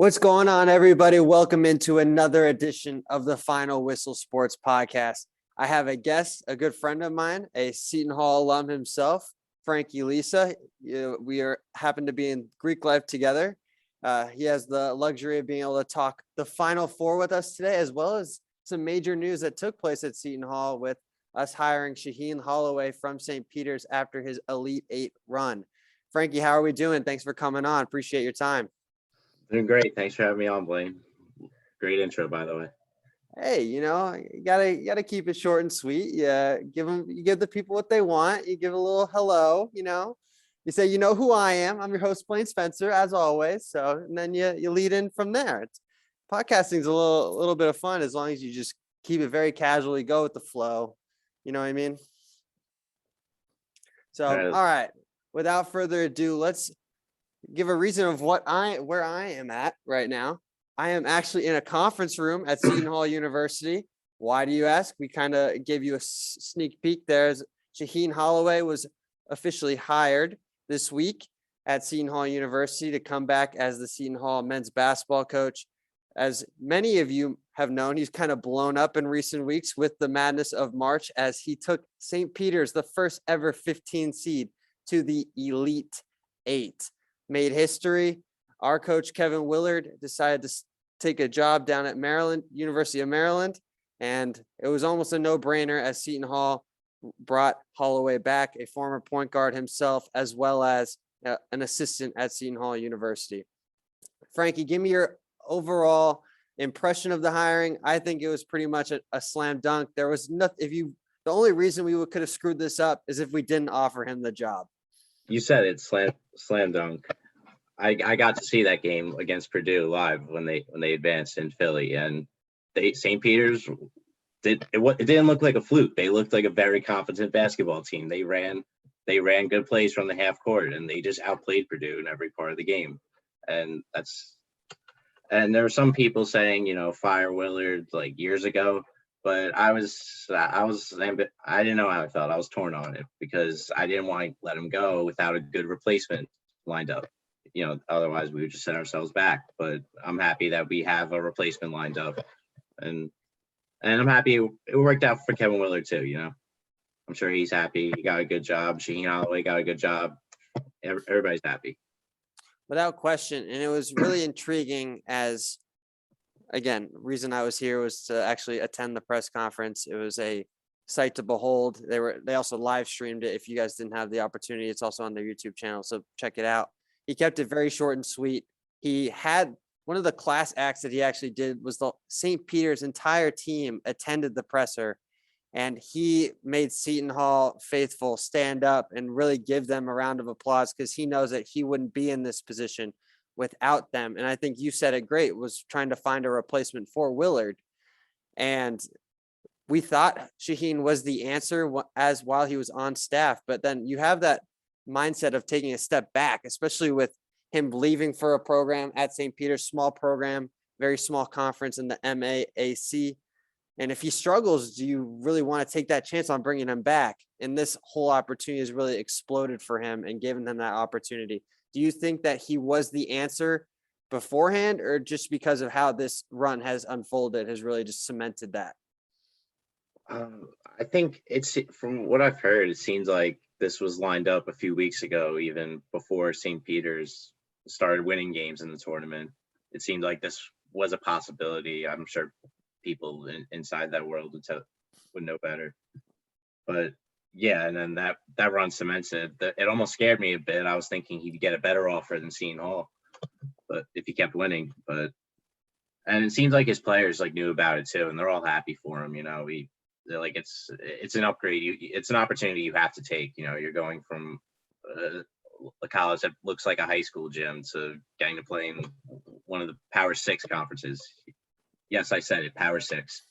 What's going on, everybody? Welcome into another edition of the Final Whistle Sports Podcast. I have a guest, a good friend of mine, a Seton Hall alum himself, Frankie Lisa. Happen to be in Greek life together. He has the luxury of being able to talk the Final Four with us today, as well as some major news that took place at Seton Hall with us hiring Shaheen Hollaway from St. Peter's after his Elite Eight run. Frankie, how are we doing? Thanks for coming on. Appreciate your time. Doing great. Thanks for having me on, Blaine. Great intro, by the way. Hey, you gotta keep it short and sweet. Yeah, you give the people what they want. You give a little hello. You say, who I am. I'm your host, Blaine Spencer, as always. So, and then you lead in from there. Podcasting's a little bit of fun as long as you just keep it very casually, go with the flow. You know what I mean? So, all right. Without further ado, let's give a reason of where I am at right now. I am actually in a conference room at Seton Hall University. Why do you ask? We kind of gave you a sneak peek there. Shaheen Hollaway was officially hired this week at Seton Hall University to come back as the Seton Hall men's basketball coach. As many of you have known, he's kind of blown up in recent weeks with the madness of March as he took St. Peter's, the first ever 15 seed, to the Elite Eight. Made history. Our coach, Kevin Willard, decided to take a job down at University of Maryland, and it was almost a no-brainer as Seton Hall brought Holloway back, a former point guard himself, as well as an assistant at Seton Hall University. Frankie, give me your overall impression of the hiring. I think it was pretty much a slam dunk. There was nothing. The only reason we could have screwed this up is if we didn't offer him the job. You said it, slam dunk. I got to see that game against Purdue live when they advanced in Philly, and St. Peter's it didn't look like a fluke. They looked like a very competent basketball team. They ran good plays from the half court, and they just outplayed Purdue in every part of the game. And there were some people saying, fire Willard like years ago, but I didn't know how I felt. I was torn on it because I didn't want to let him go without a good replacement lined up. Otherwise we would just set ourselves back. But I'm happy that we have a replacement lined up, and I'm happy it worked out for Kevin Willard too. I'm sure he's happy. He got a good job. Shaheen Holloway got a good job. Everybody's happy. Without question. And it was really intriguing as, again, the reason I was here was to actually attend the press conference. It was a sight to behold. They also live streamed it. If you guys didn't have the opportunity, it's also on their YouTube channel. So check it out. He kept it very short and sweet. He had one of the class acts that he actually did was the St. Peter's entire team attended the presser, and he made Seton Hall faithful stand up and really give them a round of applause because he knows that he wouldn't be in this position without them. And I think you said it great, was trying to find a replacement for Willard. And we thought Shaheen was the answer while he was on staff, but then you have that mindset of taking a step back, especially with him leaving for a program at St. Peter's, small program, very small conference in the MAAC. And if he struggles, do you really want to take that chance on bringing him back? And this whole opportunity has really exploded for him and given him that opportunity. Do you think that he was the answer beforehand, or just because of how this run has unfolded has really just cemented that? I think from what I've heard, it seems like this was lined up a few weeks ago, even before St. Peter's started winning games in the tournament. It seemed like this was a possibility. I'm sure people inside that world would know better. But yeah, and then that run cemented. It almost scared me a bit. I was thinking he'd get a better offer than Seton Hall, but if he kept winning. And it seems like his players knew about it too, and they're all happy for him. They're like, it's an upgrade. It's an opportunity you have to take. You're going from a college that looks like a high school gym to getting to play in one of the Power Six conferences. Yes, I said it, Power Six.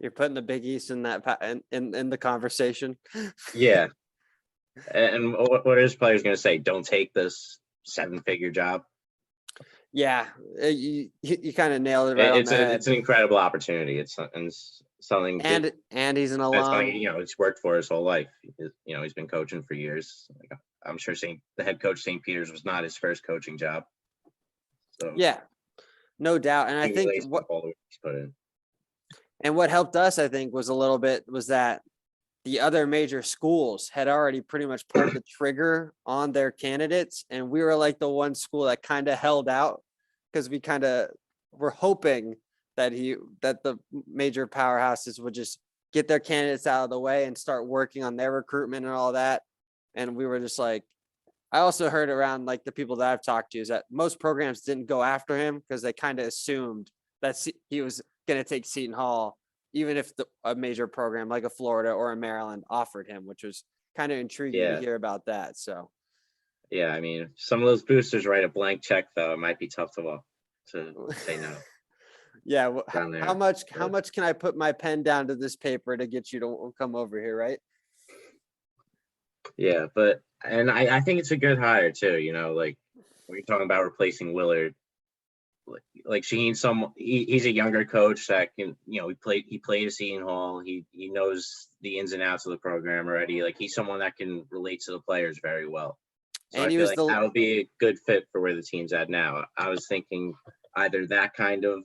You're putting the Big East in that in the conversation. Yeah, and what is players going to say? Don't take this 7-figure job. Yeah, you kind of nailed it right on the head. It's an incredible opportunity. It's something, and he's an alum. He's worked for his whole life. He's been coaching for years. I'm sure the head coach St. Peter's was not his first coaching job. So Yeah, no doubt. And I think laced up all the work he's put in. and what helped us, I think, was a little bit was that the other major schools had already pretty much pulled the trigger on their candidates. And we were like the one school that kind of held out because we kind of were hoping that the major powerhouses would just get their candidates out of the way and start working on their recruitment and all that. And we were just like, I also heard around like the people that I've talked to is that most programs didn't go after him because they kind of assumed that he was going to take Seton Hall, even if a major program like a Florida or a Maryland offered him, which was kind of intriguing to hear about that. So, yeah, I mean, some of those boosters write a blank check though. It might be tough to say no. Yeah, how much but can I put my pen down to this paper to get you to come over here, right? yeah, and I think it's a good hire too. You know, like when you're talking about replacing Willard, like Shaheen, he's a younger coach that can, you know, he played at Seton Hall. He knows the ins and outs of the program already. Like he's someone that can relate to the players very well. So And I he feel was like that would be a good fit for where the team's at now. I was thinking either that kind of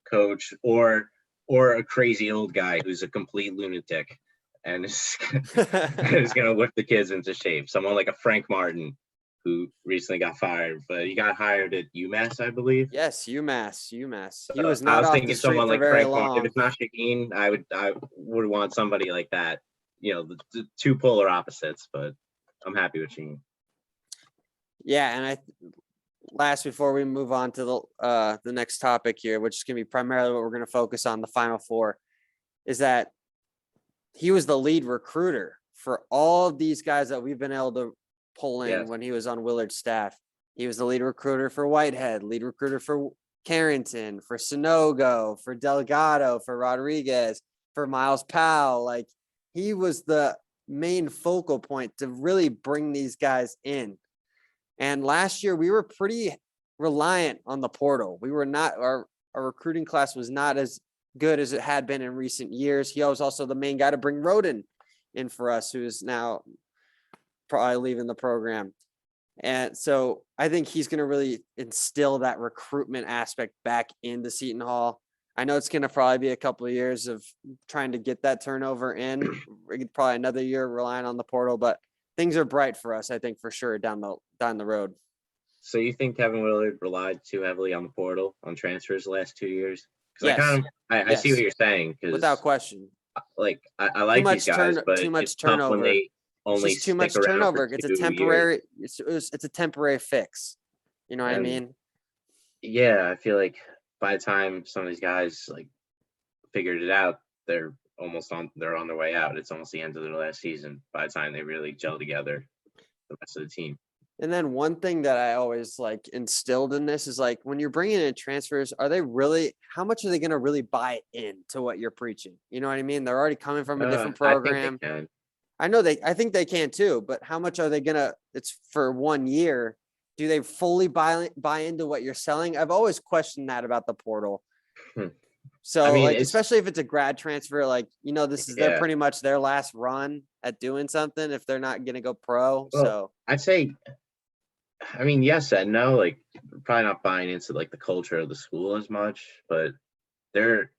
coach or a crazy old guy who's a complete lunatic and is going to whip the kids into shape. Someone like a Frank Martin who recently got fired, but he got hired at UMass, I believe. Yes, UMass. He So was I not was off the thinking street someone for like very Frank Martin. If long. it's not Shaheen, I would want somebody like that. You know, the two polar opposites. But I'm happy with Shaheen. Yeah, and last before we move on to the next topic here, which is going to be primarily what we're going to focus on, the Final Four, is that he was the lead recruiter for all of these guys that we've been able to pull in when he was on Willard's staff. He was the lead recruiter for Whitehead, lead recruiter for Carrington, for Sonogo, for Delgado, for Rodriguez, for Miles Powell. Like he was the main focal point to really bring these guys in. And last year we were pretty reliant on the portal. We were not, our recruiting class was not as good as it had been in recent years. He was also the main guy to bring Roden in for us, who is now probably leaving the program. And so I think he's going to really instill that recruitment aspect back into Seton Hall. I know it's going to probably be a couple of years of trying to get that turnover in, probably another year relying on the portal, but things are bright for us, I think, for sure down the road. So you think Kevin Willard relied too heavily on the portal, on transfers the last 2 years? Yes. I see what you're saying. Without question. Like I like these guys, but too much it's tough turnover. when they only it's just too much stick around turnover. for It's a 2 temporary. years. It's a temporary fix. You know what I mean? Yeah, I feel like by the time some of these guys like figured it out, they're on their way out. It's almost the end of their last season by the time they really gel together, the rest of the team. And then one thing that I always like instilled in this is like when you're bringing in transfers, how much are they going to really buy into what you're preaching? You know what I mean? They're already coming from a different program. I think they can too, but how much are they going to, it's for 1 year. Do they fully buy into what you're selling? I've always questioned that about the portal. So I mean, like, especially if it's a grad transfer, like, you know, this is they're pretty much their last run at doing something if they're not going to go pro. Well, so I'd say, I mean, yes and no, like probably not buying into like the culture of the school as much, but they're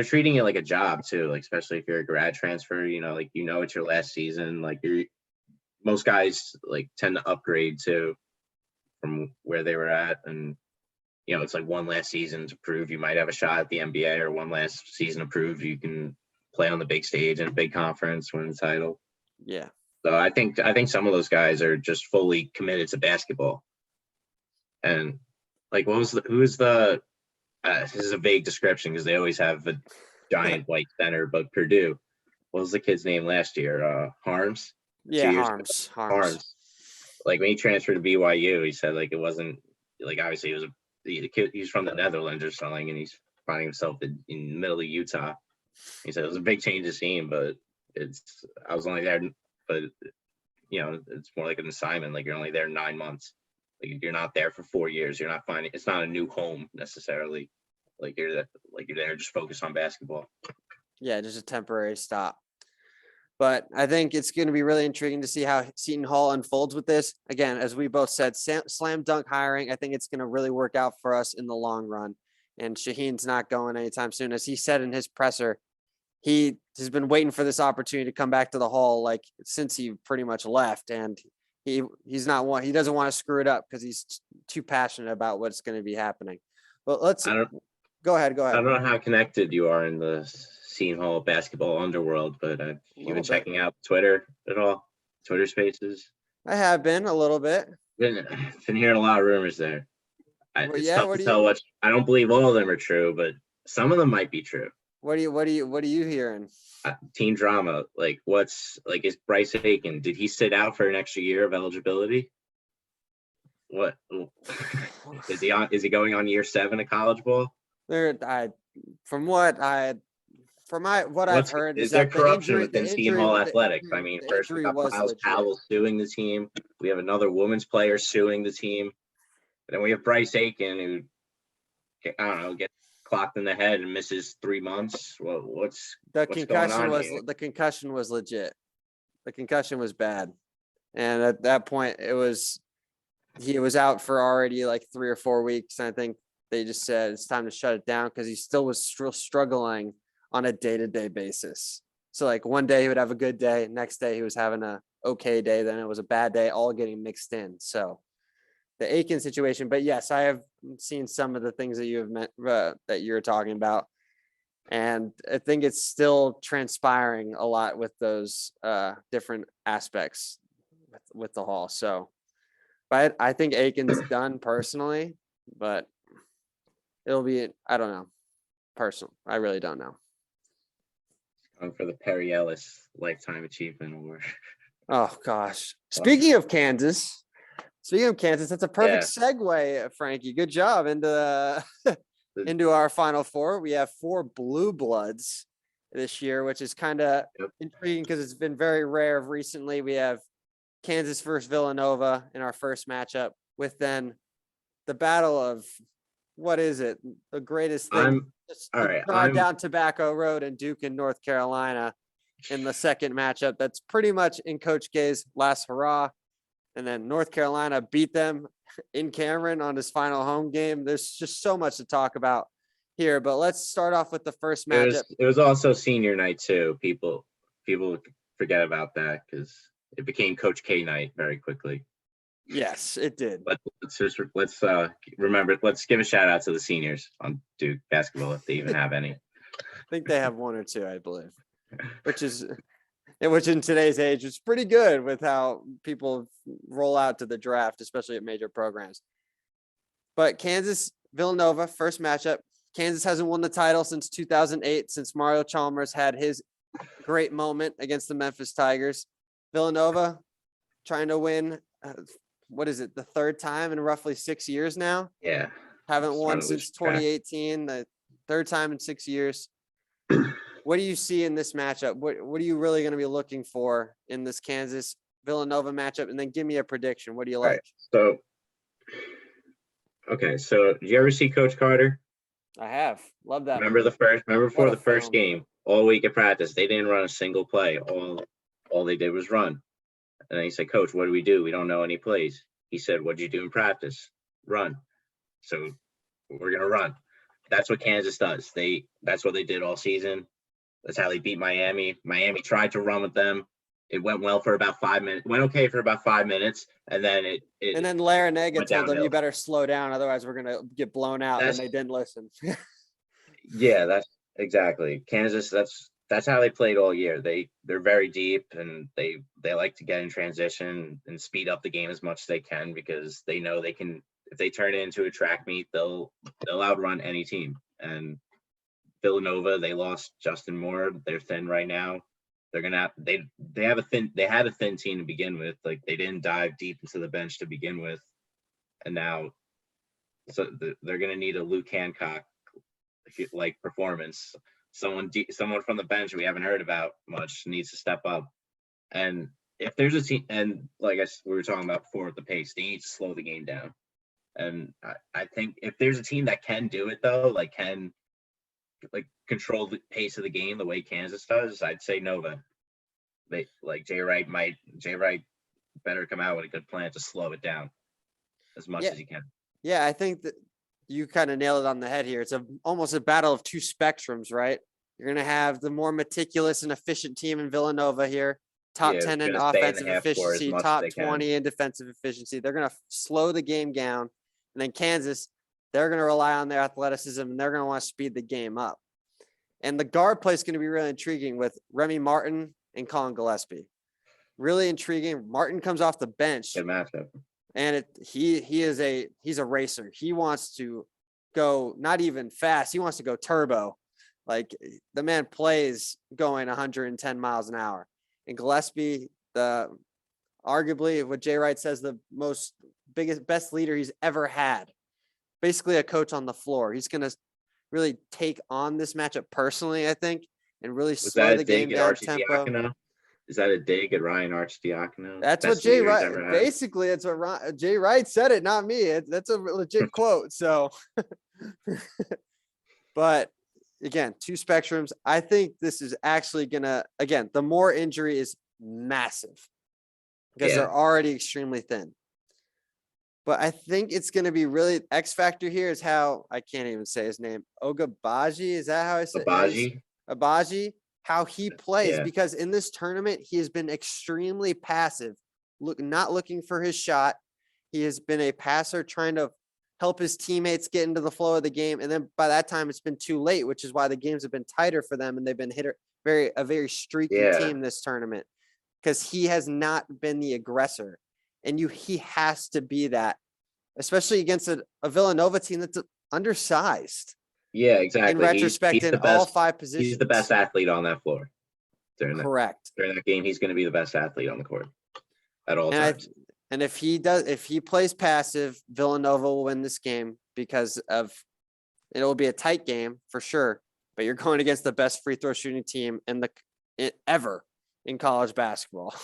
treating it like a job too. Like, especially if you're a grad transfer, you know, like, you know, it's your last season. Like most guys like tend to upgrade too from where they were at. And, you know, it's like one last season to prove you might have a shot at the NBA, or one last season to prove you can play on the big stage in a big conference, win the title. Yeah. So I think some of those guys are just fully committed to basketball. And like, this is a vague description because they always have a giant white center, but Purdue, what was the kid's name last year? Harms? Yeah, Harms. Like when he transferred to BYU, he said like it wasn't like, obviously he was the kid, he's from the Netherlands or something, and he's finding himself in the middle of Utah. He said it was a big change of scene, but I was only there, but you know, it's more like an assignment. Like you're only there 9 months. Like you're not there for 4 years. You're not finding, it's not a new home necessarily. Like you're there just focused on basketball. Yeah, just a temporary stop. But I think it's going to be really intriguing to see how Seton Hall unfolds with this. Again, as we both said, slam dunk hiring. I think it's going to really work out for us in the long run. And Shaheen's not going anytime soon. As he said in his presser, he has been waiting for this opportunity to come back to the Hall like since he pretty much left. And he's not one. He doesn't want to screw it up because he's too passionate about what's going to be happening. But let's go ahead. I don't know how connected you are in the Seton Hall basketball underworld, but you've been checking out Twitter at all? Twitter Spaces? I have been a little bit. Been hearing a lot of rumors there. It's tough to tell I don't believe all of them are true, but some of them might be true. What are you hearing? Team drama. Like is Bryce Aiken? Did he sit out for an extra year of eligibility? What is he on? Is he going on year 7 of college ball? From what I've heard, is there corruption within Seton Hall athletics? I mean, first we got Miles Powell suing the team. We have another women's player suing the team. And then we have Bryce Aiken, who I don't know, gets clocked in the head and misses 3 months. Well, what's concussion going on here? The concussion was legit. The concussion was bad, and at that point, he was out for already like 3 or 4 weeks. And I think they just said it's time to shut it down because he still was struggling on a day-to-day basis. So like one day he would have a good day, next day he was having a okay day, then it was a bad day, all getting mixed in. So the Aiken situation, but yes, I have seen some of the things that you have meant that you're talking about. And I think it's still transpiring a lot with those different aspects with the Hall. So, but I think Aiken's done personally, but it'll be, I don't know, personal. I really don't know. For the Perry Ellis Lifetime Achievement Award. Oh gosh. Speaking of Kansas, that's a perfect segue, Frankie. Good job into into our Final Four. We have 4 blue bloods this year, which is kind of intriguing because it's been very rare recently. We have Kansas versus Villanova in our first matchup, with then the battle of what is it? The greatest thing. Down Tobacco Road and Duke in North Carolina in the second matchup. That's pretty much in Coach K's last hurrah. And then North Carolina beat them in Cameron on his final home game. There's just so much to talk about here, but let's start off with the first matchup. It was also senior night too. People forget about that because it became Coach K night very quickly. Yes, it did. Let's remember. Let's give a shout out to the seniors on Duke basketball if they even have any. I think they have 1 or 2, I believe, which in today's age is pretty good with how people roll out to the draft, especially at major programs. But Kansas Villanova first matchup. Kansas hasn't won the title since 2008, since Mario Chalmers had his great moment against the Memphis Tigers. Villanova trying to win. What is it? The 3rd time in roughly 6 years now. Yeah. Haven't won since 2018. The 3rd time in 6 years. What do you see in this matchup? What are you really going to be looking for in this Kansas Villanova matchup? And then give me a prediction. What do you like? Right. So did you ever see Coach Carter? I have. Love that. Remember before the first game, all week at practice, they didn't run a single play. All they did was run. And then he said, Coach, what do? We don't know any plays. He said, what'd you do in practice? Run. So we're going to run. That's what Kansas does. That's what they did all season. That's how they beat Miami. Miami tried to run with them. It went well for about 5 minutes. Went okay for about 5 minutes. And then and then Larinaga told them, you better slow down. Otherwise, we're going to get blown out. And they didn't listen. Yeah, that's exactly. Kansas, that's how they played all year. They're very deep, and they like to get in transition and speed up the game as much as they can, because they know they can. If they turn it into a track meet, they'll outrun any team. And Villanova, they lost Justin Moore. They're thin right now. They had a thin team to begin with. Like, they didn't dive deep into the bench to begin with, and now they're gonna need a Luke Hancock like performance. Someone from the bench we haven't heard about much needs to step up. And if there's a team, and like we were talking about before with the pace, they need to slow the game down. And I think if there's a team that can do it though, can control the pace of the game the way Kansas does, I'd say Nova. Jay Wright better come out with a good plan to slow it down as much as he can. Yeah, I think that you kind of nailed it on the head here. It's almost a battle of two spectrums, right? You're going to have the more meticulous and efficient team in Villanova here, top 10 in offensive efficiency, top 20 in defensive efficiency. They're going to slow the game down. And then Kansas, they're going to rely on their athleticism, and they're going to want to speed the game up. And the guard play is going to be really intriguing with Remy Martin and Colin Gillespie. Really intriguing. Martin comes off the bench. Good matchup. And he's a racer. He wants to go not even fast. He wants to go turbo. Like, the man plays going 110 miles an hour. And Gillespie, arguably what Jay Wright says, the best leader he's ever had. Basically a coach on the floor. He's going to really take on this matchup personally, I think, and really slow the game down tempo. Is that a dig at Ryan Arcidiacono? That's what Jay Wright, basically, it's what Jay Wright said it, not me. That's a legit quote. So, but again, two spectrums. I think this is actually again, the more injury is massive because they're already extremely thin. But I think it's going to be really X factor here is how, I can't even say his name. Ogabaji, is that how I say it? Abaji, how he plays, because in this tournament, he has been extremely passive, not looking for his shot. He has been a passer trying to help his teammates get into the flow of the game. And then by that time, it's been too late, which is why the games have been tighter for them. And they've been a very streaky team this tournament because he has not been the aggressor. And he has to be that, especially against a Villanova team that's undersized. Yeah, exactly. In retrospect, in all five positions. He's the best athlete on that floor. Correct. During that game, he's going to be the best athlete on the court at all times. And if he plays passive, Villanova will win this game because it'll be a tight game for sure. But you're going against the best free throw shooting team ever in college basketball.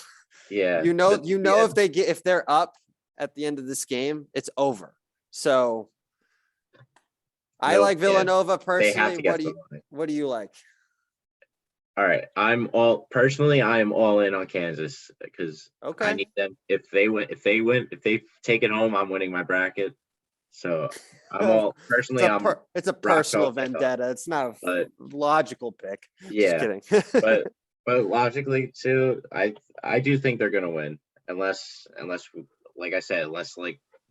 Yeah. If they're up at the end of this game, it's over. So I like Villanova personally. What do you like? All right. I am all in on Kansas because I need them. If they take it home, I'm winning my bracket. So I'm all personally. It's a personal vendetta. It's not a logical pick. Yeah. Just kidding. but logically too, I do think they're gonna win unless like I said,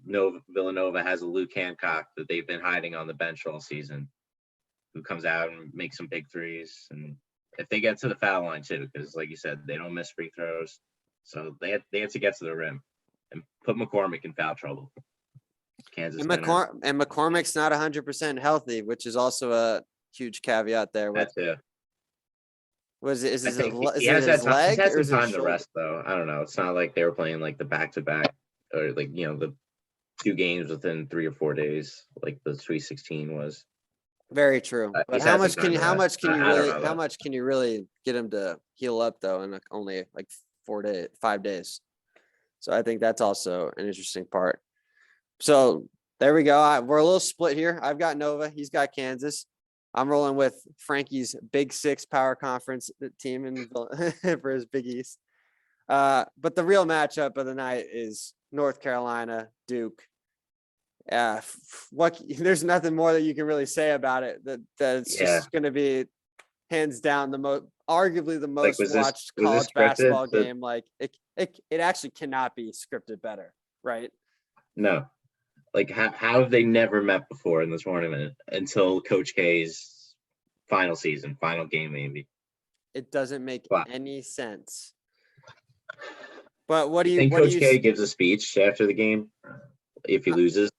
Villanova has a Luke Hancock that they've been hiding on the bench all season, who comes out and makes some big threes. And if they get to the foul line too, because like you said, they don't miss free throws, so they have to get to the rim and put McCormick in foul trouble. Kansas and McCormick's not 100% healthy, which is also a huge caveat there. That's it. Was it? Is it he has his leg? He has some time to rest though. I don't know. It's not like they were playing like the back-to-back or like the 2 games within 3 or 4 days, like the Sweet 16 was. Very true. But how much can you really get him to heal up though in only like 5 days? So I think that's also an interesting part. So there we go. We're a little split here. I've got Nova. He's got Kansas. I'm rolling with Frankie's Big Six Power Conference team for his Big East. But the real matchup of the night is North Carolina, Duke. There's nothing more that you can really say about it. That it's just going to be hands down arguably the most watched college basketball game. Like it actually cannot be scripted better, right? No. Like how have they never met before in this tournament until Coach K's final game maybe? It doesn't make any sense. But what do you think? Coach K gives a speech after the game if he loses?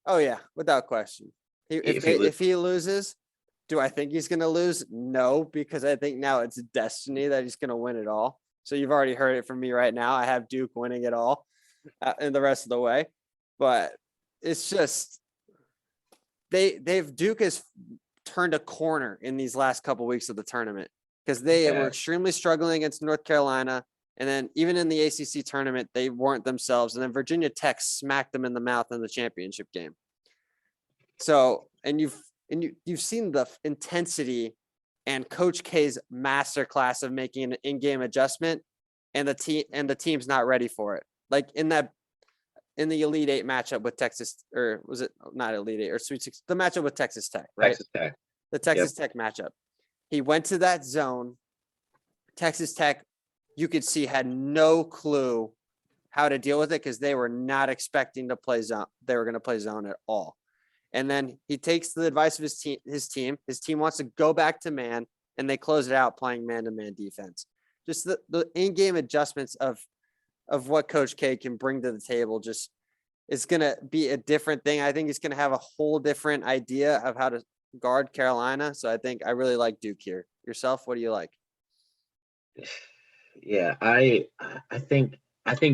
Oh yeah, without question. If he loses, do I think he's going to lose? No, because I think now it's destiny that he's going to win it all. So you've already heard it from me right now. I have Duke winning it all and the rest of the way. But it's just Duke has turned a corner in these last couple weeks of the tournament because they were extremely struggling against North Carolina. And then even in the ACC tournament, they weren't themselves. And then Virginia Tech smacked them in the mouth in the championship game. So, and you've seen the intensity and Coach K's masterclass of making an in-game adjustment, and the team's not ready for it. Like in the Elite Eight matchup with Texas, or was it not Elite Eight or Sweet Six? The matchup with Texas Tech, right? Texas Tech. The Texas Tech matchup. He went to that zone. Texas Tech, you could see, had no clue how to deal with it because they were not expecting to play zone. They were going to play zone at all. And then he takes the advice of his team. His team wants to go back to man, and they close it out playing man-to-man defense. Just the in-game adjustments of what Coach K can bring to the table just is going to be a different thing. I think he's going to have a whole different idea of how to guard Carolina. So I think I really like Duke here. Yourself, what do you like? Yeah, I think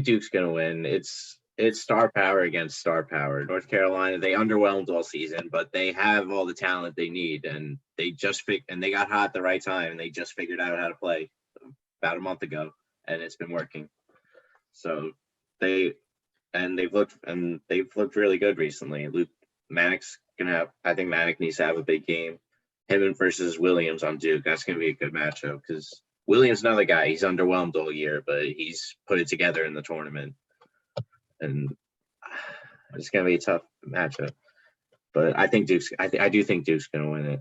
Duke's gonna win. It's star power against star power. North Carolina, they underwhelmed all season, but they have all the talent they need, and they got hot at the right time, and they just figured out how to play about a month ago, and it's been working. So they've looked really good recently. I think Manic needs to have a big game. Him versus Williams on Duke. That's gonna be a good matchup because Williams, another guy, he's underwhelmed all year, but he's put it together in the tournament. And it's going to be a tough matchup. But I think I do think Duke's going to win it.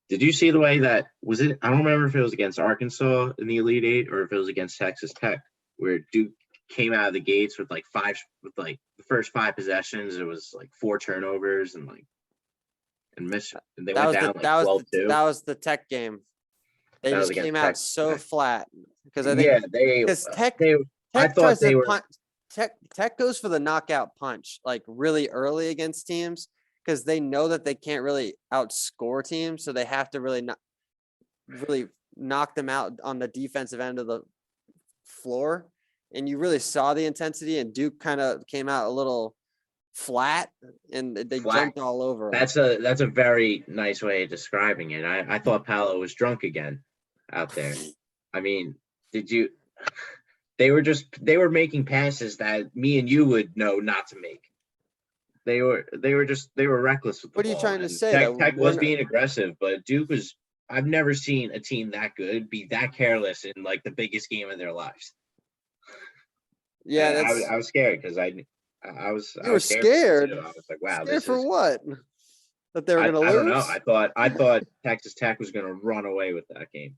Did you see the way that was it? I don't remember if it was against Arkansas in the Elite Eight or if it was against Texas Tech, where Duke came out of the gates with the first 5 possessions. It was like 4 turnovers and they went down 12-2. That was the Tech game. They just came out so flat because I think Tech goes for the knockout punch like really early against teams because they know that they can't really outscore teams, so they have to really knock them out on the defensive end of the floor. And you really saw the intensity, and Duke kind of came out a little flat, and they jumped all over. That's a very nice way of describing it. I thought Paolo was drunk again out there. I mean, they were making passes that me and you would know not to make. They were reckless with the ball. What are you trying to say? Tech was being aggressive, but Duke was. I've never seen a team that good be that careless in like the biggest game of their lives. Yeah, I was scared because I was. You were scared. I was like, wow, scared for what? That they were going to lose? I don't know. I thought Texas Tech was going to run away with that game.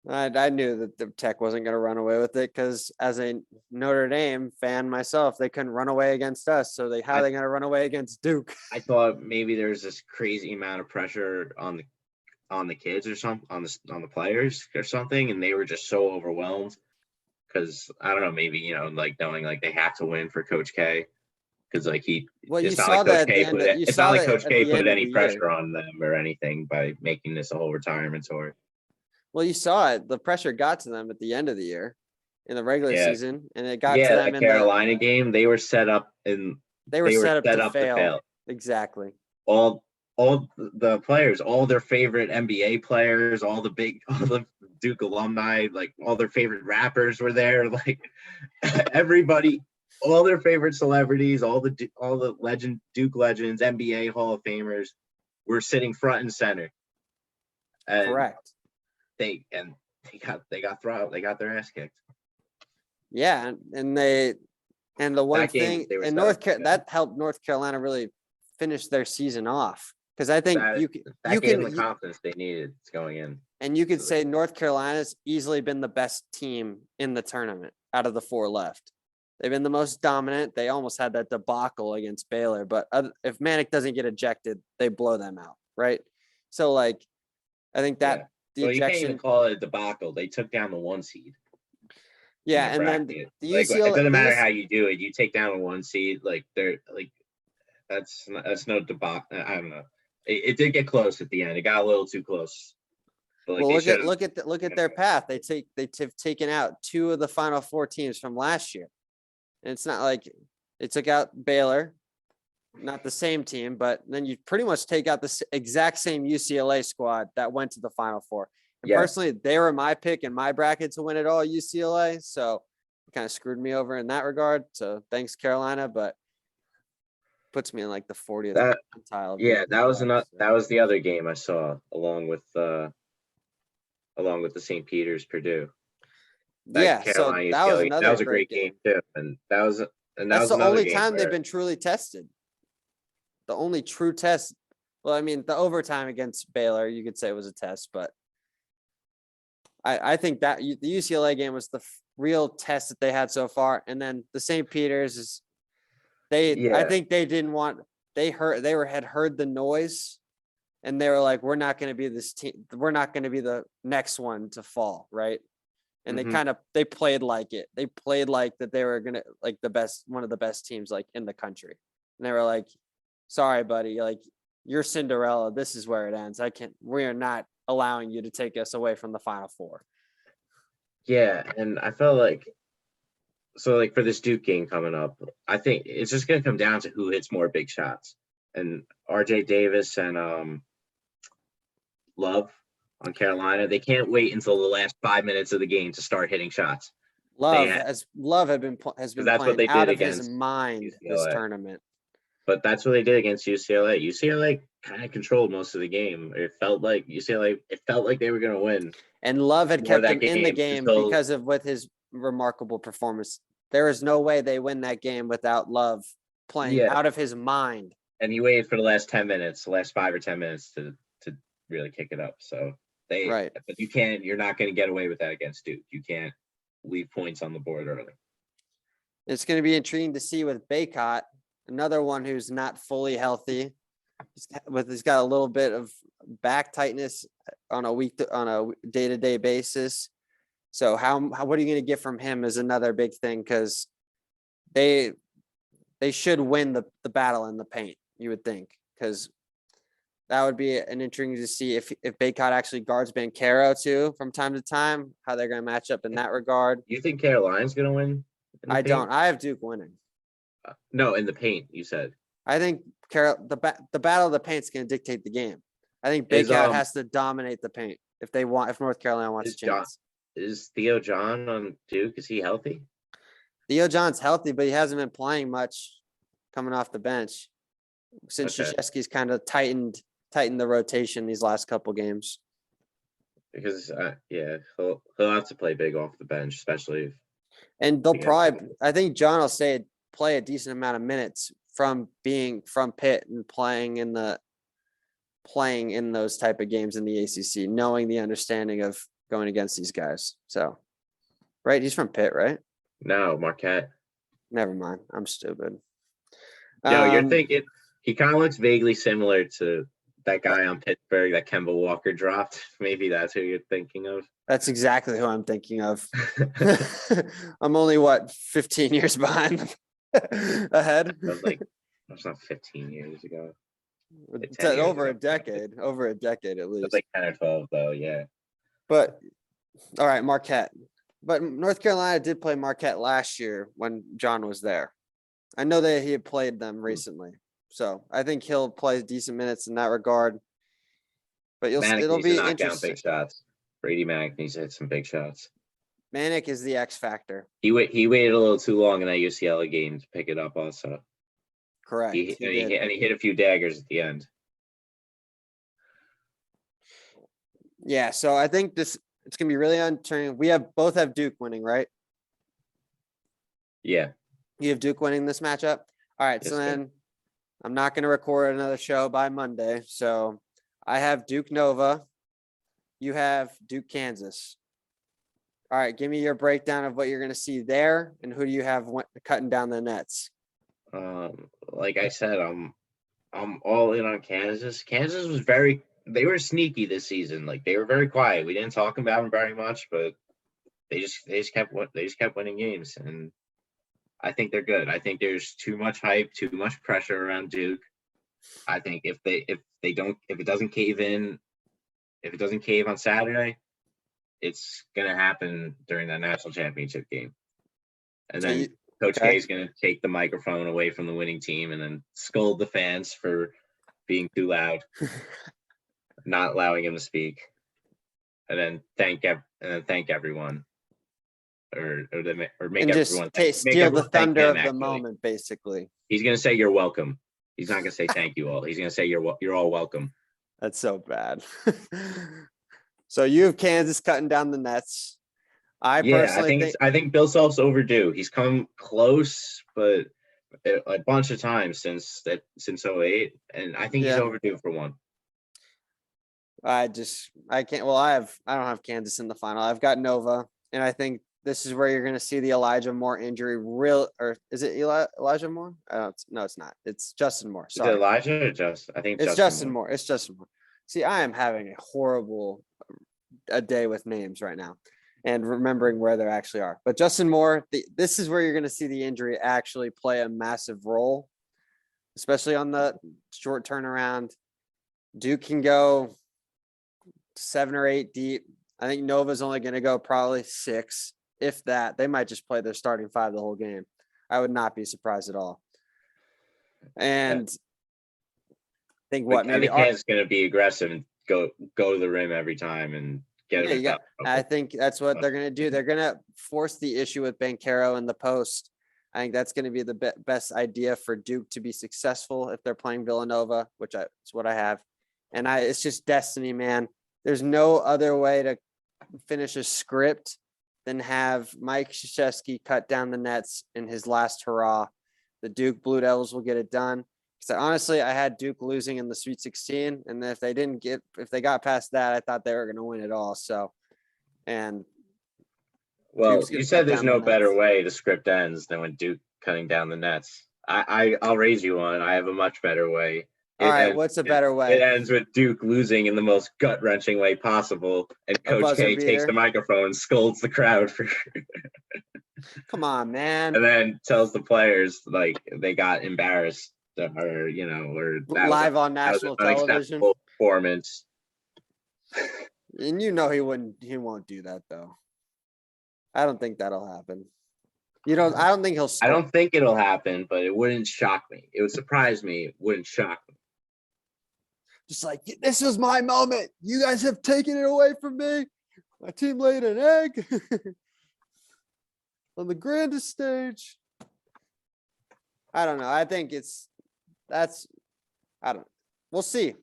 I knew that the Tech wasn't going to run away with it because as a Notre Dame fan myself, they couldn't run away against us. So how are they going to run away against Duke? I thought maybe there's this crazy amount of pressure on the kids or something, on the players or something, and they were just so overwhelmed because I don't know, maybe like knowing like they have to win for Coach K because like it's not like Coach K put any pressure on them or anything by making this a whole retirement tour. Well, you saw it. The pressure got to them at the end of the year in the regular season, and it got to them in the Carolina game. They were set up to fail. Exactly. All the players, all their favorite NBA players, all the Duke alumni, like all their favorite rappers were there. Like everybody, all their favorite celebrities, all the Duke legends, NBA Hall of Famers were sitting front and center. Correct. They got throttled. They got their ass kicked. Yeah, and the one thing in that helped North Carolina really finish their season off because I think you can the confidence they needed going in. And you could say North Carolina's easily been the best team in the tournament out of the 4 left. They've been the most dominant. They almost had that debacle against Baylor, but if Manic doesn't get ejected, they blow them out, right? So like, I think that. You can't even call it a debacle. They took down the 1 seed. Yeah, and then the UCLA. It doesn't matter how you do it. You take down a 1 seed. Like they're like, that's no debacle. I don't know. It did get close at the end. It got a little too close. But look at their path. They've taken out 2 of the Final 4 teams from last year, and it's not like they took out Baylor. Not the same team, but then you pretty much take out the exact same UCLA squad that went to the Final 4. And personally, they were my pick in my bracket to win it all, UCLA. So it kind of screwed me over in that regard. So thanks, Carolina. But puts me in like the 40th That percentile. Of yeah, that was quarterbacks, so. that was the other game I saw along with the St. Peter's Purdue. That Yeah, so Carolina that was UCLA, that another was a great great game game. too. And that was That's the another only game time they've where been truly tested. The only true test. Well, I mean, the overtime against Baylor, you could say was a test, but I think that the UCLA game was the real test that they had so far. And then the St. Peter's is I yeah. think they didn't want, had heard the noise and they were like, we're not going to be this team. We're not going to be the next one to fall. Right. And Mhm. they played like it. They played like that they were going to like one of the best teams like in the country. And they were like, sorry, buddy, like you're Cinderella. This is where it ends. We are not allowing you to take us away from the Final Four. Yeah, and I felt like for this Duke game coming up, I think it's just gonna come down to who hits more big shots. And RJ Davis and Love on Carolina, they can't wait until the last 5 minutes of the game to start hitting shots. They Love has been that's what playing they out did of his against mind this UCLA. tournament. But that's what they did against UCLA. UCLA kind of controlled most of the game. It felt like they were going to win. And Love had kept them in the game until, because of with his remarkable performance. There is no way they win that game without Love playing out of his mind. And he waited for the last 10 minutes, the last 5 or 10 minutes to really kick it up. So but you're not going to get away with that against Duke. You can't leave points on the board early. It's going to be intriguing to see with Baycott, another one who's not fully healthy. He's got a little bit of back tightness on a day-to-day basis. So what are you going to get from him is another big thing because they should win the battle in the paint, you would think, because that would be an intriguing to see if Baycott actually guards Banchero too from time to time, how they're going to match up in that regard. You think Carolina's going to win? I don't. I have Duke winning. No, in the paint, you said. I think the battle of the paint is going to dictate the game. I think Baycott has to dominate the paint if North Carolina wants a chance. Is Theo John on Duke? Is he healthy? Theo John's healthy, but he hasn't been playing much coming off the bench since Krzyzewski's kind of tightened the rotation these last couple games. Because he'll have to play big off the bench, especially. And they'll probably, I think John will play a decent amount of minutes from being from Pitt and playing in those type of games in the ACC, knowing the understanding of going against these guys. So, right, he's from Pitt, right? No, Marquette. Never mind, I'm stupid. No, you're thinking he kind of looks vaguely similar to that guy on Pittsburgh that Kemba Walker dropped. Maybe that's who you're thinking of. That's exactly who I'm thinking of. I'm only 15 years behind ahead. That's not 15 years ago. It's over a decade at least. It's like 10 or 12 though, yeah. But all right, Marquette. But North Carolina did play Marquette last year when John was there. I know that he had played them recently. So I think he'll play decent minutes in that regard. But it'll be interesting. Big shots. Brady Manic needs to hit some big shots. Manic is the X factor. He waited a little too long in that UCLA game to pick it up also. Correct. He hit a few daggers at the end. Yeah, so I think it's going to be really unturning. We both have Duke winning, right? Yeah. You have Duke winning this matchup? All right, so then I'm not going to record another show by Monday. So I have Duke Nova. You have Duke Kansas. All right, give me your breakdown of what you're going to see there and who do you have cutting down the nets? Like I said, I'm all in on Kansas. Kansas was they were sneaky this season. Like they were very quiet. We didn't talk about them very much, but they just kept winning games, and I think they're good. I think there's too much hype, too much pressure around Duke. I think if it doesn't cave on Saturday, it's gonna happen during that national championship game, and then Coach K is gonna take the microphone away from the winning team and then scold the fans for being too loud, not allowing him to speak, and then thank everyone, or make and everyone steal the thunder of the moment. Basically, he's gonna say you're welcome. He's not gonna say thank you all. He's gonna say you're all welcome. That's so bad. So you have Kansas cutting down the nets. I Yeah, personally think I think Bill Self's overdue. He's come close, but a bunch of times since 08, and I think he's yeah. overdue for one. I can't. Well, I don't have Kansas in the final. I've got Nova, and I think this is where you're going to see the Elijah Moore injury. Or is it Elijah Moore? No, it's not. It's Justin Moore. Is it Sorry, Elijah or just? I think it's Justin Justin Moore. It's Justin Moore. See, I am having a horrible a day with names right now, and remembering where they actually are. But Justin Moore, this is where you're going to see the injury actually play a massive role, especially on the short turnaround. Duke can go 7 or 8 deep. I think Nova's only going to go probably 6, if that. They might just play their starting 5 the whole game. I would not be surprised at all. And I think what maybe Kansas is going to be aggressive and go to the rim every time and get him. I think that's what they're going to do. They're going to force the issue with Banchero in the post. I think that's going to be the best idea for Duke to be successful if they're playing Villanova, which is what I have. And it's just destiny, man. There's no other way to finish a script than have Mike Krzyzewski cut down the nets in his last hurrah. The Duke Blue Devils will get it done. Because honestly, I had Duke losing in the Sweet 16, and if they got past that, I thought they were going to win it all. So, and well, you said there's no better way the script ends than when Duke cutting down the nets. I'll raise you one. I have a much better way. All right, what's a better way? It ends with Duke losing in the most gut-wrenching way possible, and Coach K takes the microphone and scolds the crowd for. Come on, man! And then tells the players like they got embarrassed, or that live on national television performance. And he won't do that though. I don't think that'll happen. I don't think he'll. I don't think it'll happen, but it wouldn't shock me. It would surprise me. It wouldn't shock me. Just like, this is my moment. You guys have taken it away from me. My team laid an egg on the grandest stage. I don't know. I think I don't know. We'll see.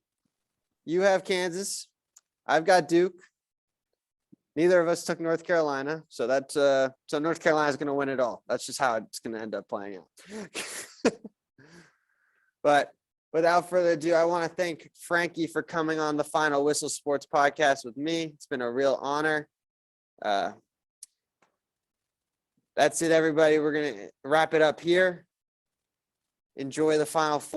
You have Kansas. I've got Duke. Neither of us took North Carolina. So so North Carolina's going to win it all. That's just how it's going to end up playing out. But without further ado, I want to thank Frankie for coming on the Final Whistle Sports Podcast with me. It's been a real honor. That's it, everybody. We're going to wrap it up here. Enjoy the Final Four.